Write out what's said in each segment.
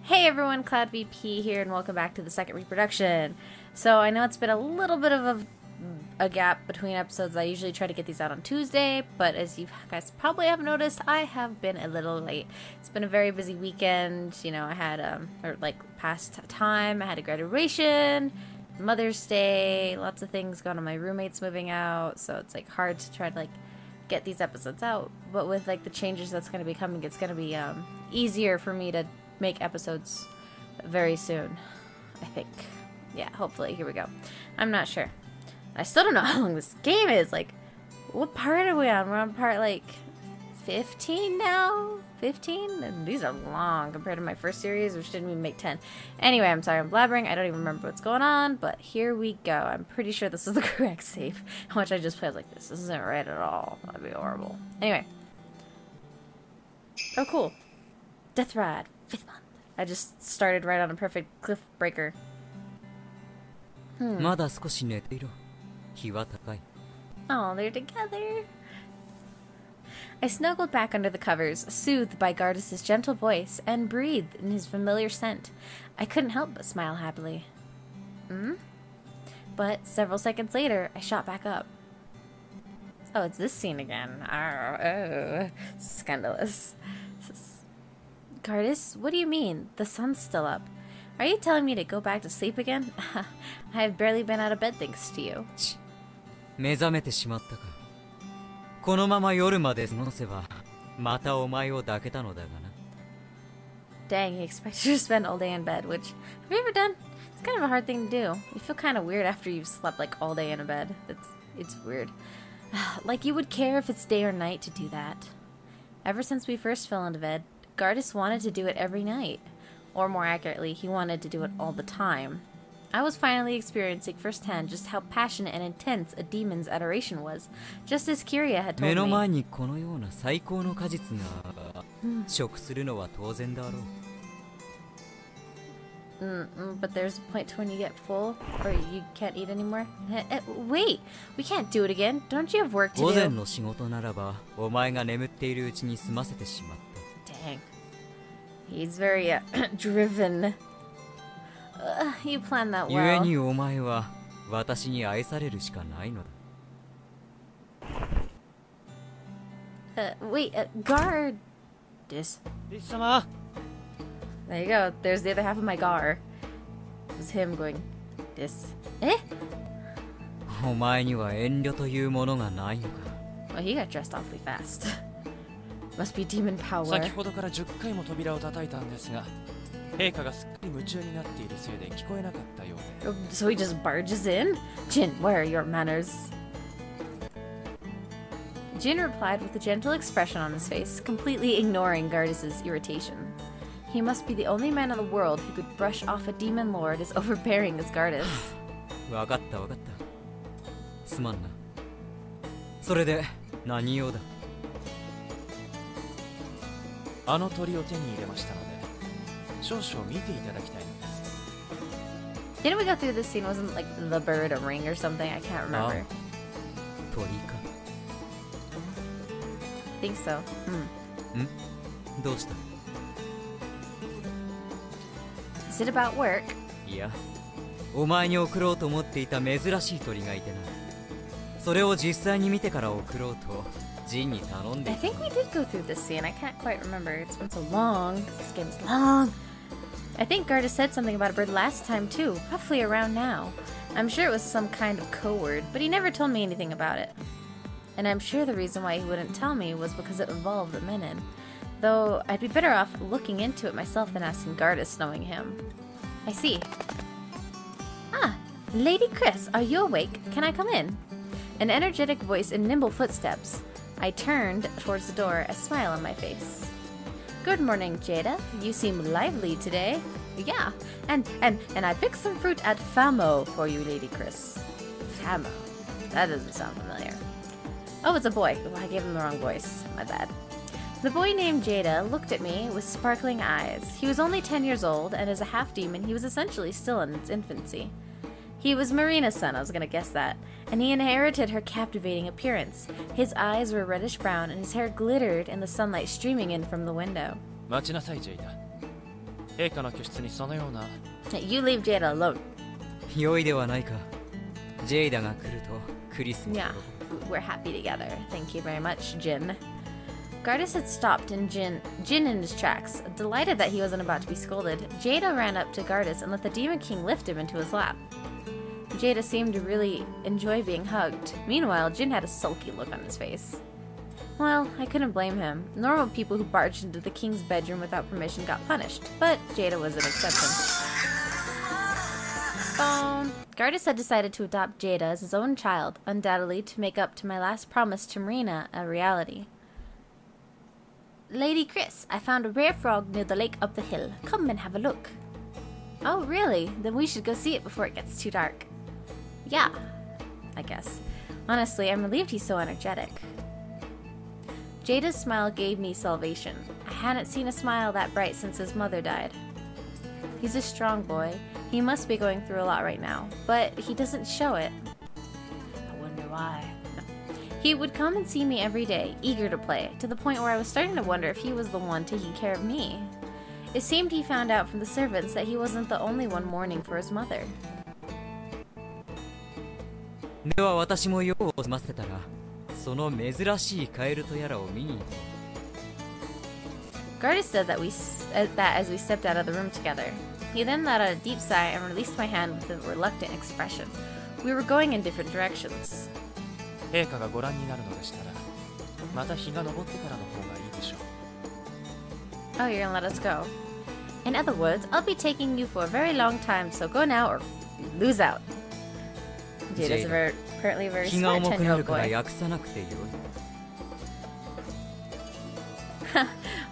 Hey everyone, Cloud VP here, and welcome back to the second reproduction. So I know it's been a little bit of a gap between episodes. I usually try to get these out on Tuesday, but as you guys probably have noticed, I have been a little late. It's been a very busy weekend. You know, I had past time. I had a graduation, Mother's Day, lots of things going on. My roommate's moving out, so it's like hard to try to get these episodes out. But with the changes that's going to be coming, it's going to be easier for me to make episodes very soon, I think. Yeah, hopefully. Here we go. I'm not sure. I still don't know how long this game is. What part are we on? We're on part 15 now? 15? And these are long compared to my first series, which didn't even make 10. Anyway, I'm sorry I'm blabbering. I don't even remember what's going on, but here we go. I'm pretty sure this is the correct save. How much I just played this. This isn't right at all. That'd be horrible. Anyway. Oh, cool. Death Ride. 5th month. I just started right on a perfect cliff breaker. Oh, they're together. I snuggled back under the covers, soothed by Gardis' gentle voice, and breathed in his familiar scent. I couldn't help but smile happily. But several seconds later, I shot back up. Oh, it's this scene again. Oh, scandalous. Gardis, what do you mean? The sun's still up. Are you telling me to go back to sleep again? I've barely been out of bed thanks to you. Dang, he expects you to spend all day in bed, which, have you ever done? It's kind of a hard thing to do. You feel kind of weird after you've slept all day in a bed. It's weird. Like you would care if it's day or night to do that. Ever since we first fell into bed, Gardis wanted to do it every night. Or more accurately, he wanted to do it all the time. I was finally experiencing firsthand just how passionate and intense a demon's adoration was, just as Kiria had told me. But there's a point to when you get full, or you can't eat anymore. Wait, we can't do it again. Don't you have work to do? Dang. He's very driven. You planned that well. Wait, guard. This. There you go. There's the other half of my gar. It was him going, this. Eh? Well, he got dressed awfully fast. Must be demon power. So he just barges in? Jin, where are your manners? Jin replied with a gentle expression on his face, completely ignoring Gardis' irritation. He must be the only man in the world who could brush off a demon lord as overbearing as Gardis. Didn't we go through this scene? Wasn't the bird a ring or something? I can't remember. I think so. Is it about work? Yeah. I think we did go through this scene. I can't quite remember. It's been so long. This game's long. I think Gardis said something about a bird last time too, roughly around now. I'm sure it was some kind of code, but he never told me anything about it. And I'm sure the reason why he wouldn't tell me was because it involved the Menin. Though I'd be better off looking into it myself than asking Gardis, knowing him. I see. Ah, Lady Chris, are you awake? Can I come in? An energetic voice and nimble footsteps. I turned towards the door, a smile on my face. Good morning, Jada. You seem lively today. Yeah, and I picked some fruit at Famo for you, Lady Chris. Famo? That doesn't sound familiar. Oh, it's a boy. Oh, I gave him the wrong voice. My bad. The boy named Jada looked at me with sparkling eyes. He was only 10 years old, and as a half-demon, he was essentially still in its infancy. He was Marina's son, I was gonna guess that, and he inherited her captivating appearance. His eyes were reddish-brown, and his hair glittered in the sunlight streaming in from the window. 陛下の居室にそのような。You leave Jada alone. 良いではないか。ジェイダが来るとクリスも。 Yeah, we're happy together. Thank you very much, Jin. Gardis had stopped Jin in his tracks. Delighted that he wasn't about to be scolded, Jada ran up to Gardis and let the Demon King lift him into his lap. Jada seemed to really enjoy being hugged. Meanwhile, Jin had a sulky look on his face. Well, I couldn't blame him. Normal people who barged into the king's bedroom without permission got punished, but Jada was an exception. Phone. Gardis had decided to adopt Jada as his own child, undoubtedly to make up to my last promise to Marina a reality. Lady Chris, I found a rare frog near the lake up the hill. Come and have a look. Oh, really? Then we should go see it before it gets too dark. Yeah, I guess. Honestly, I'm relieved he's so energetic. Jada's smile gave me salvation. I hadn't seen a smile that bright since his mother died. He's a strong boy. He must be going through a lot right now, but he doesn't show it. I wonder why. No. He would come and see me every day, eager to play, to the point where I was starting to wonder if he was the one taking care of me. It seemed he found out from the servants that he wasn't the only one mourning for his mother. では私も用を済ませたら、その珍しいカエルとやらを見に。Gardis said that as we stepped out of the room together. He then let out a deep sigh and released my hand with a reluctant expression. We were going in different directions. 陛下がご覧になるのでしたら、また日が昇ってからの方がいいでしょう。Oh, you're gonna let us go. In other words, I'll be taking you for a very long time, so go now or lose out. Jada's apparently a very smart 10-year-old boy.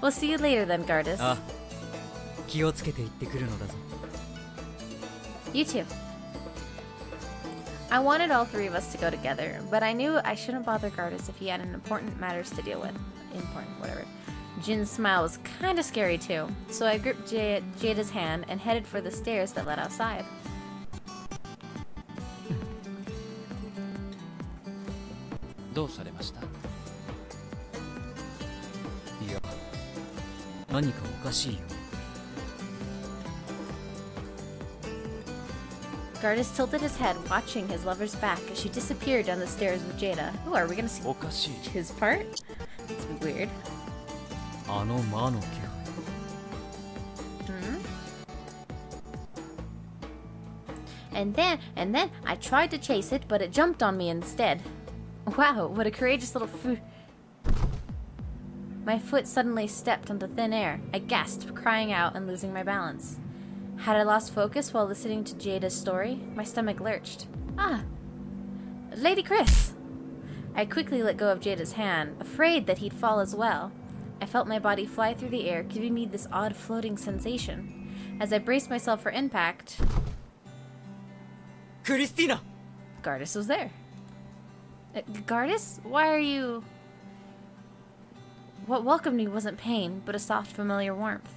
We'll see you later then, Gardis. You too. I wanted all three of us to go together, but I knew I shouldn't bother Gardis if he had important matters to deal with. Important, whatever. Jin's smile was kind of scary too, so I gripped Jada's hand and headed for the stairs that led outside. どうされました？いや、何かおかしいよ。Gardis tilted his head, watching his lover's back as she disappeared down the stairs with Jada. Ooh, are we gonna see his part? That's weird. あの魔の気配。And then I tried to chase it, but it jumped on me instead. Wow, what a courageous little foot. My foot suddenly stepped onto thin air. I gasped, crying out and losing my balance. Had I lost focus while listening to Jada's story? My stomach lurched. Ah! Lady Chris! I quickly let go of Jada's hand, afraid that he'd fall as well. I felt my body fly through the air, giving me this odd floating sensation. As I braced myself for impact... Christina! Gardis was there. Gardis? Why are you... What welcomed me wasn't pain, but a soft, familiar warmth.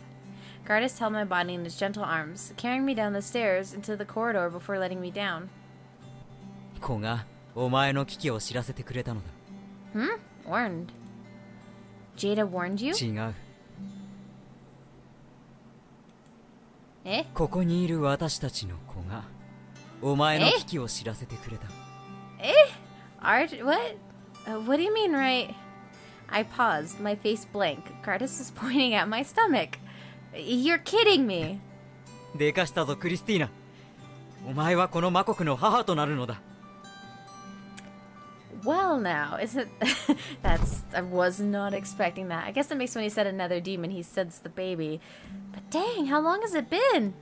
Gardis held my body in his gentle arms, carrying me down the stairs into the corridor before letting me down. 子がお前の危機を知らせてくれたのだ。Warned. Jada warned you? 違う。え？ここにいる私たちの子がお前の危機を知らせてくれた。え？Art? What? What do you mean, right? I paused, my face blank. Gardis was pointing at my stomach. You're kidding me. でかしたぞ、クリスティーナ。お前はこの魔国の母となるのだ。Well, now, isn't I was not expecting that. I guess it makes when he said another demon, he says the baby. But dang, how long has it been?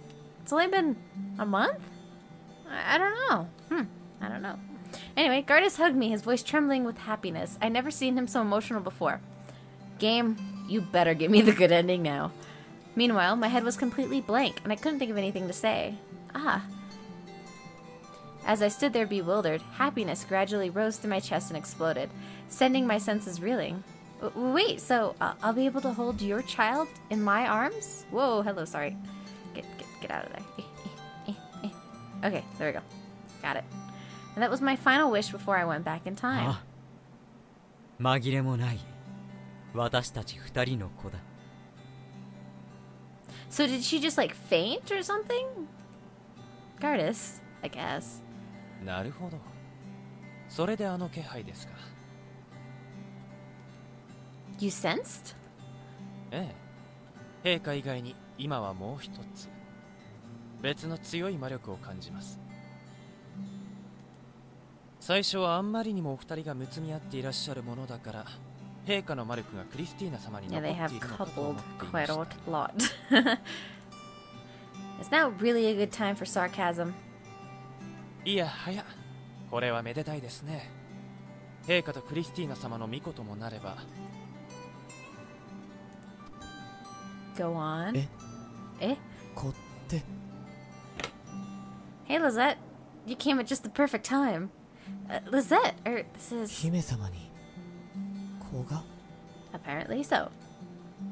It's only been a month? I don't know. I don't know. Anyway, Gardis hugged me, his voice trembling with happiness. I'd never seen him so emotional before. Game, you better give me the good ending now. Meanwhile, my head was completely blank, and I couldn't think of anything to say. As I stood there bewildered, happiness gradually rose to my chest and exploded, sending my senses reeling. Wait, so I'll be able to hold your child in my arms? Whoa, hello, sorry. Get out of there. Okay, there we go. Got it. And that was my final wish before I went back in time. 紛れもない。私たち二人の子だ。So did she just like faint or something? Gardis, I guess. なるほど。それであの気配ですか。You sensed? ええ。陛下以外に今はもう一つ別の強い魔力を感じます。最初はあんまりにもお二人がむつみ合っていらっしゃるものだから、陛下の魔力がクリスティーナ様に残 Yeah, っ they てい have るのかと coupled 思っていま quite した。 a lot. It's now really a good time for sarcasm. いやはや、これはめでたいですね。陛下とクリスティーナ様の御子ともなれば。Go on. え子って Hey, Lizette. You came at just the perfect time. Lizette, this is... 姫様に子が Apparently so.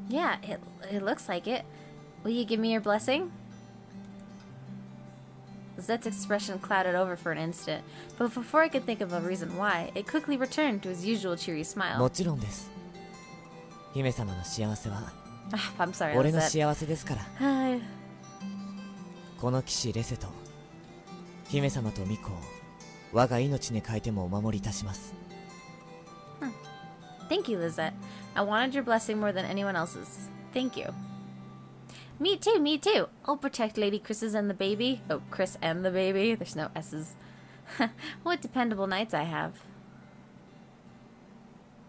Yeah, it looks like it. Will you give me your blessing? Lizette's expression clouded over for an instant, but before I could think of a reason why, it quickly returned to his usual cheery も smile. ちろんです。姫様の幸せは I'm sorry, 俺の Lizette. 幸せですから。この騎士レセと姫様と巫女を我が命に変えてもお守りいたします。 Thank you, Lizette. I wanted your blessing more than anyone else's. Thank you. Me too, me too. I'll protect Lady Chris's and the baby. Oh, Chris and the baby. There's no S's. What dependable knights I have.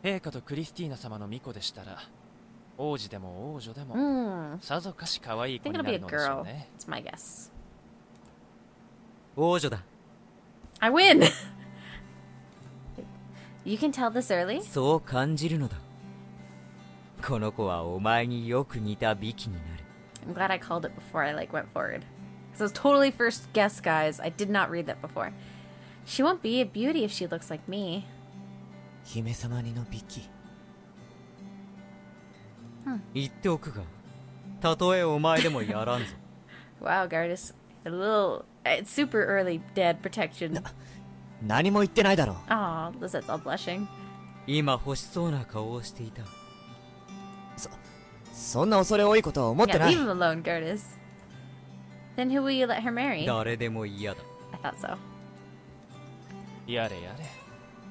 陛下とクリスティーナ様の御子でしたら、王子でも王女でも、さぞかし可愛い子 I に think な it'll be る a のでしょ girl. うね。It's my guess. 王女だ。 I win! You can tell this early? そう感じるのだ。この子はお前によく似た美紀になる。I'm glad I called it before I went forward. So it's totally first guess, guys. I did not read that before. She won't be a beauty if she looks like me. 姫様にの美紀。言っておくが、たとえお前でもやらんぞ。Wow, Gardis. A little... It's super early dead protection. 何も言ってないだろう。 Aw, Lizette's all blushing. 今欲しそうな顔をしていた。そんな恐れ多いことは思って Yeah, ない。 leave him alone, Gardis. Then who will you let her marry? 誰でも嫌だ。I thought so. やれやれ、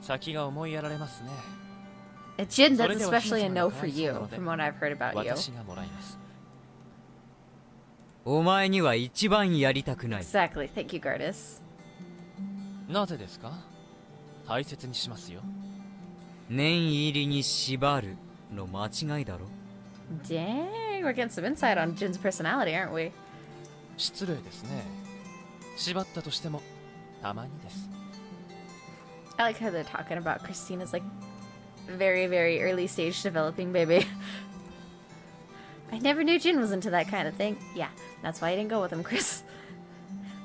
先が思いやられますね。Jin, そ that's れでは especially a 姫様 no が for 可哀想 you, なので from what I've heard about you. 私がもらいます。お前には一番やりたくない。 Exactly. Thank you, Gardis. なぜですか？大切にしますよ。念入りに縛るの間違いだろ。 Dang, we're getting some insight on Jin's personality, aren't we? 失礼ですね。縛ったとしてもたまにです。 I like how they're talking about Christina's like very, very early stage developing baby. I never knew Jin was into that kind of thing. Yeah, that's why I didn't go with him, Chris.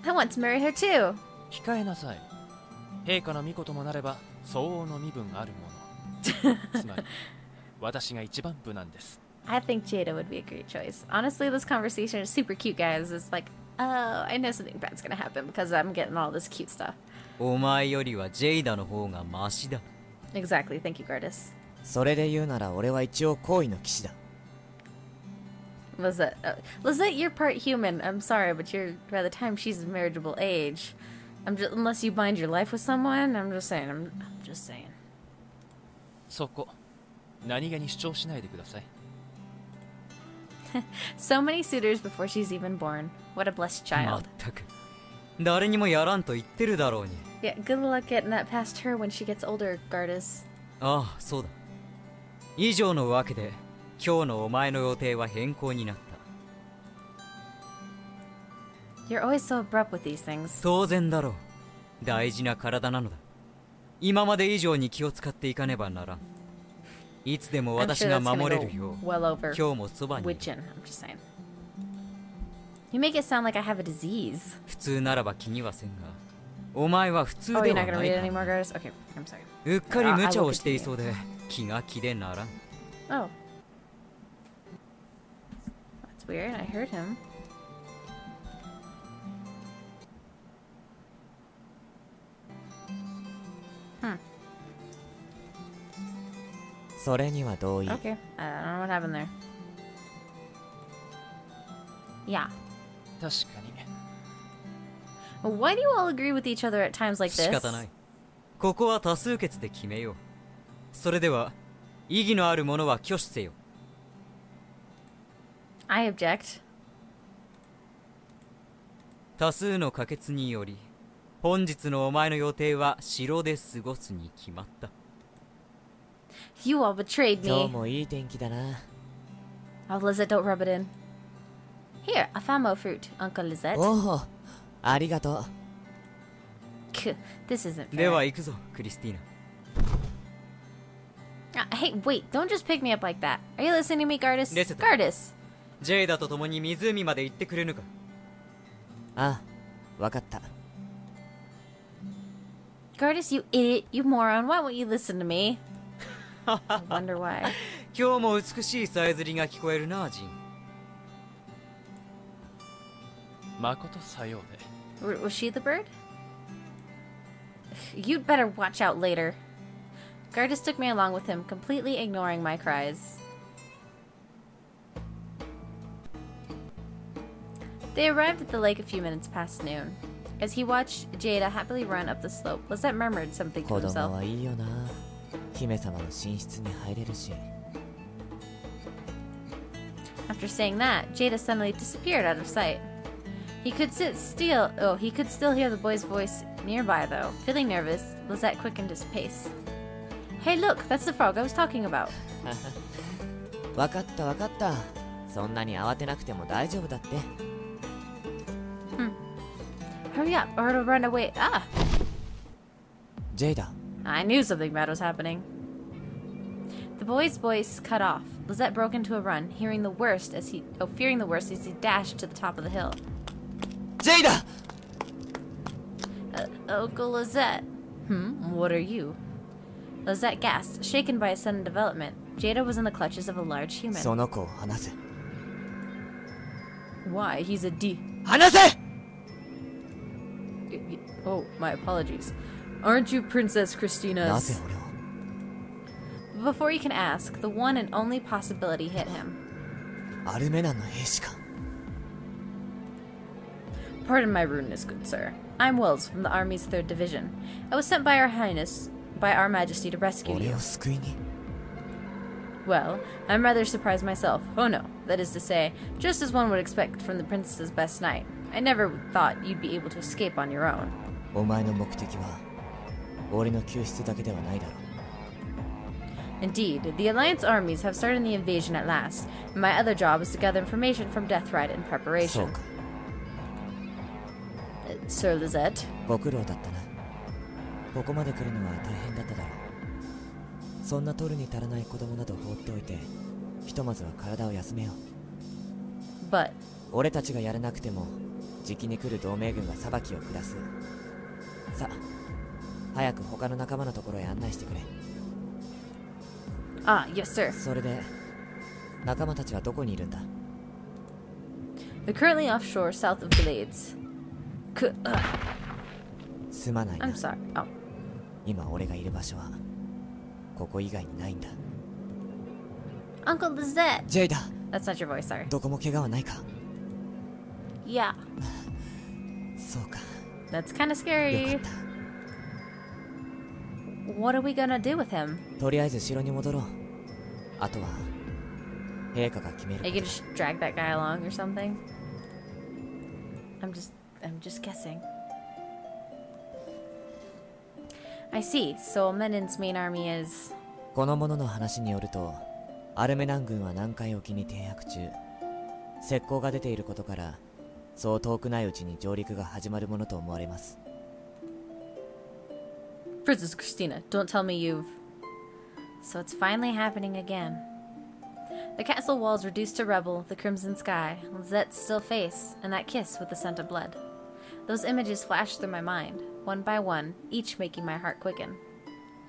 I want to marry her too. 控えなさい。陛下の御子ともなれば相応の身分あるもの。つまり私が一番無難です。 I think Jada would be a great choice. Honestly, this conversation is super cute, guys. It's like, oh, I know something bad's gonna happen because I'm getting all this cute stuff. お前よりはジェイダの方がマシだ。 Exactly. Thank you, Gardis. それで言うなら俺は一応恋の騎士だ。 Lizette, you're part human. I'm sorry, but you're by the time she's of marriageable age. Unless you bind your life with someone, I'm just saying. I'm just saying. そこ、何気に主張しないでください。So many suitors before she's even born. What a blessed ま child. ったく。誰にもやらんと言ってるだろうに。 Yeah, good luck getting that past her when she gets older, Gardis. ああ、そうだ。以上のわけで、今日のお前の予定は変更になった。 You're always so abrupt with these things. 当然だろう。大事な体なのだ。今まで以上に気を使っていかねばならん。いつでも I'm 私 sure が that's gonna 守れ go るよう、 well over 今日もそばにい with る。 Jin. I'm just saying. You make it sound like I have a disease. 普通ならば気にはせんが、お前は普通で Oh, は you're な not い gonna か read it ら。 anymore, Gardis? Okay, I'm sorry. うっかり無茶をしていそうで、気が気でならん。 Oh. That's weird. I heard him. それには同意。 Okay. I don't know what happened there. Yeah. 確かに。 Why do you all agree with each other at times like 仕 this? 方ない。ここは多数決で決めよう。それでは意義のあるものは挙手せよ。 I object. 多数の可決により本日のお前の予定は城で過ごすに決まった。 You all betrayed 今日 me. もいい天気だな。 Oh, Lizette, don't rub it in. Here, a famo fruit, Uncle Lizette. おお、ありがとう。 Kuh, this isn't で fair. は行くぞクリスティーナ。 Hey, wait, don't just pick me up like that. Are you listening to me, Gardis? Listen. Gardis! ジェイダと共に湖まで行ってくれぬか。ああ、わかった。 Gardis, you idiot, you moron, why won't you listen to me? I wonder why. 今日も美しいさえずりが聞こえるなジン。 誠さようで。 Was she the bird? You'd better watch out later. Gardis took me along with him, completely ignoring my cries. They arrived at the lake a few minutes past noon. As he watched Jada happily run up the slope, Lizette murmured something to 子供 himself. はいいよな。姫様の寝室に入れるし。 After saying that, Jada suddenly disappeared out of sight. He could still hear the boy's voice nearby, though. Feeling nervous, Lizette quickened his pace. Hey, look, that's the frog I was talking about. わかったわかった。そんなに慌てなくても大丈夫だって。 Hurry up, or it'll run away. Ah! ジェイダ、 I knew something bad was happening. The boy's voice cut off. Lizette broke into a run, fearing the worst as he dashed to the top of the hill. ジェイダ Uncle Lizette. What are you? Lizette gasped, shaken by a sudden development. Jada was in the clutches of a large human. その子を離せ。 Why? He's a D. 離せ Oh, my apologies. Aren't you Princess なぜ Christina's... 俺を Before he can ask, the one and only possibility hit him. アルメナンの兵士か。 Pardon my rudeness, good sir. I'm Wells from the Army's 3rd Division. I was sent by Our Majesty to rescue 俺 you. を救いに。 Well, I'm rather surprised myself. Oh no, that is to say, just as one would expect from the princess's best knight. I never thought you'd be able to escape on your own. お前の目的は俺の救出だけではないだろう。 Indeed, the Alliance armies have started the invasion at last, and my other job is to gather information from Deathrite in そう preparation. か、 Sir Lizette? ご苦労だったな。ここまで来るのは大変だっただろう。そんな取るに足らない子供など放っておいて、ひとまずは体を休めよう。 But 俺たちがやらなくても、じきに来る同盟軍が裁きを下す。さあ、早く他の仲間のところへ案内してくれ。 Ah, yes, sir. それで、仲間たちはどこにいるんだ？ We're currently offshore south of Glades. すまないな。 I'm sorry. Oh. 今俺がいる場所はここ以外にないんだ。 Uncle Lizette! ジェイダ、 That's not your voice, sorry. どこも怪我はないか？ Yeah. そうか。 That's kind of よ scary. かっ What are we gonna do with him? た。とりあえず城に戻ろう。あとは陛下が決める Are こ you と gonna just drag that guy along or something? I'm just guessing. I see. So Menin's main army is... この者の話によると、アルメナン軍は南海沖に停泊中。石膏が出ていることから、そう遠くないうちに上陸が始まるものと思われます。 Princess Christina, don't tell me you've... So it's finally happening again. The castle walls reduced to rubble, the crimson sky, Lizette's still face, and that kiss with the scent of blood. Those images flashed through my mind, one by one, each making my heart quicken.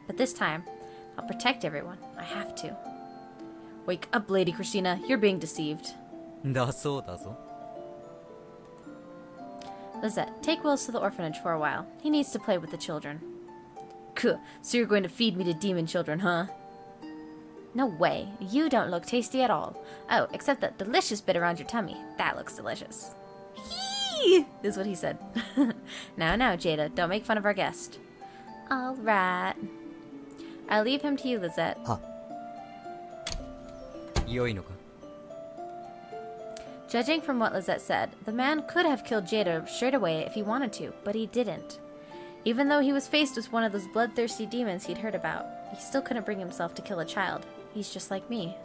But this time, I'll protect everyone. I have to. Wake up, Lady Christina. You're being deceived. だそうだぞ。 Lizette, take Wills to the orphanage for a while. He needs to play with the children. Kuh, so you're going to feed me to demon children, huh? No way. You don't look tasty at all. Oh, except that delicious bit around your tummy. That looks delicious. Hee! Is what he said. Now, Jada, don't make fun of our guest. All right. I'll leave him to you, Lizette. Huh. 良いのか? Judging from what Lizette said, the man could have killed Jada straight away if he wanted to, but he didn't. Even though he was faced with one of those bloodthirsty demons he'd heard about, he still couldn't bring himself to kill a child. He's just like me.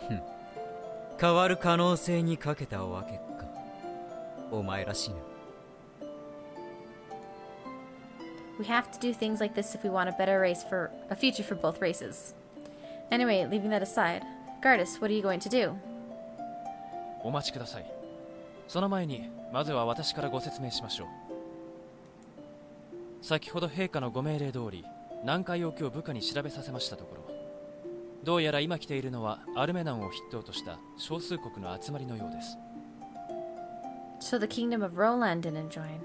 変わる可能性にかけたわけか。お前らしいな。We have to do things like this if we want a better a future for both races. Anyway, leaving that aside, Gardis, what are you going to do? お待ちください。その前にまずは私からご説明しましょう。先ほど陛下のご命令通り南海沖を部下に調べさせましたところ、どうやら今来ているのはアルメナンを筆頭とした少数国の集まりのようです。 So the kingdom of Roland didn't join.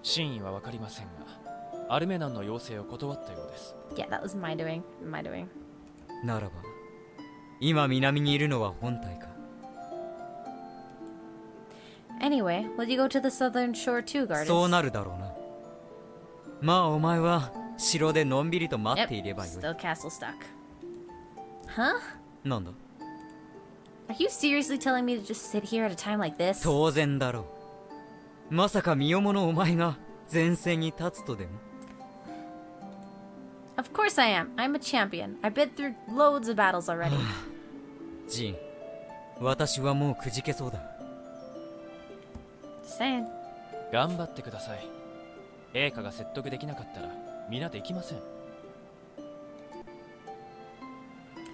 真意は分かりませんが、アルメナンの要請を断ったようです。 Yeah, that was my doing. My doing. ならば、今南にいるのは本体か。 Anyway, will you go to the southern shore too, Gardis? そうなるだろうな。まあお前は城でのんびりと待っていればよい。 Still castle stuck. Huh? なんだ? Are you seriously telling me to just sit here at a time like this? 当然だろう。まさか身重のお前が前線に立つとでも? Of course I am. I'm a champion. I've been through loads of battles already. ジン、私はもうくじけそうだ。 Saying. 頑張ってください。陛下が説得できなかったら皆できません。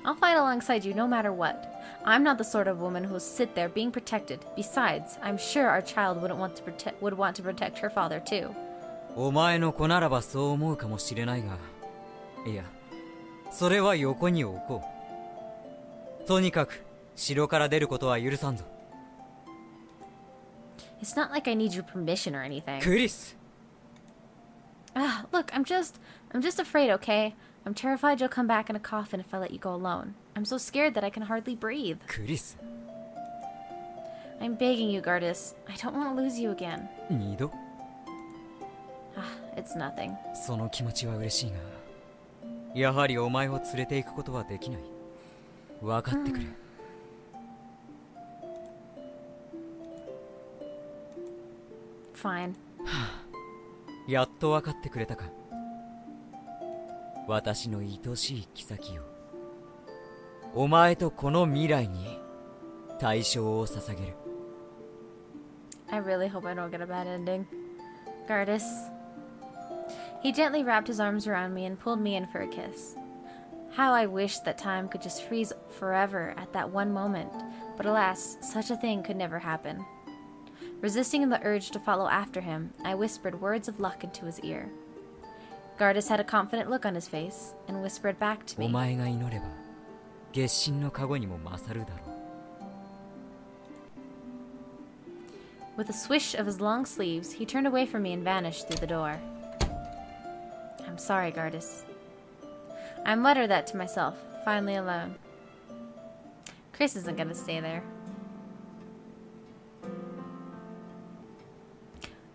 I'll fight alongside you no matter what. I'm not the sort of woman who'll sit there being protected. Besides, I'm sure our child would want to protect her father too. お前の子ならばそう思うかもしれないが、いや、それは横に置こう。とにかく城から出ることは許さんぞ。 It's not like I need your permission or anything. クリス。 Look, I'm just afraid, okay? I'm terrified you'll come back in a coffin if I let you go alone. I'm so scared that I can hardly breathe. クリス。 I'm begging you, Gardis. I don't want to lose you again. 二度? It's nothing. その気持ちは嬉しいが、やはりお前を連れて行くことはできない。分かってくれ。Fine. やっと分かってくれたか。私の愛しい妃よ。お前とこの未来に大勝を捧げる。I really hope I don't get a bad ending. Gardis. He gently wrapped his arms around me and pulled me in for a kiss. How I wished that time could just freeze forever at that one moment, but alas, such a thing could never happen. Resisting the urge to follow after him, I whispered words of luck into his ear. Gardis had a confident look on his face and whispered back to me. お前が祈れば、月神の加護にも勝るだろう。 With a swish of his long sleeves, he turned away from me and vanished through the door. I'm sorry, Gardis. I muttered that to myself, finally alone. Chris isn't gonna stay there.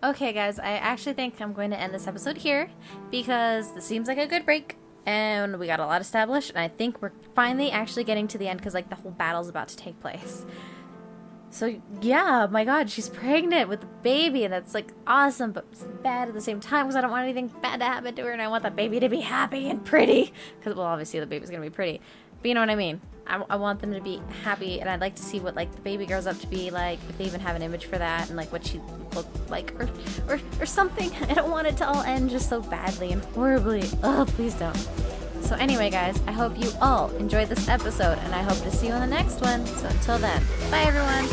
Okay, guys, I actually think I'm going to end this episode here because this seems like a good break and we got a lot established, and I think we're finally actually getting to the end because, like, the whole battle's about to take place. So, yeah, my god, she's pregnant with a baby, and that's, like, awesome, but it's bad at the same time because I don't want anything bad to happen to her, and I want that baby to be happy and pretty because, well, obviously the baby's gonna be pretty, but you know what I mean. I want them to be happy, and I'd like to see what, like, the baby grows up to be like, if they even have an image for that, and, like, what she looked like, or something. I don't want it to all end just so badly and horribly. Oh, please don't. So anyway, guys, I hope you all enjoyed this episode, and I hope to see you on the next one. So until then, bye, everyone!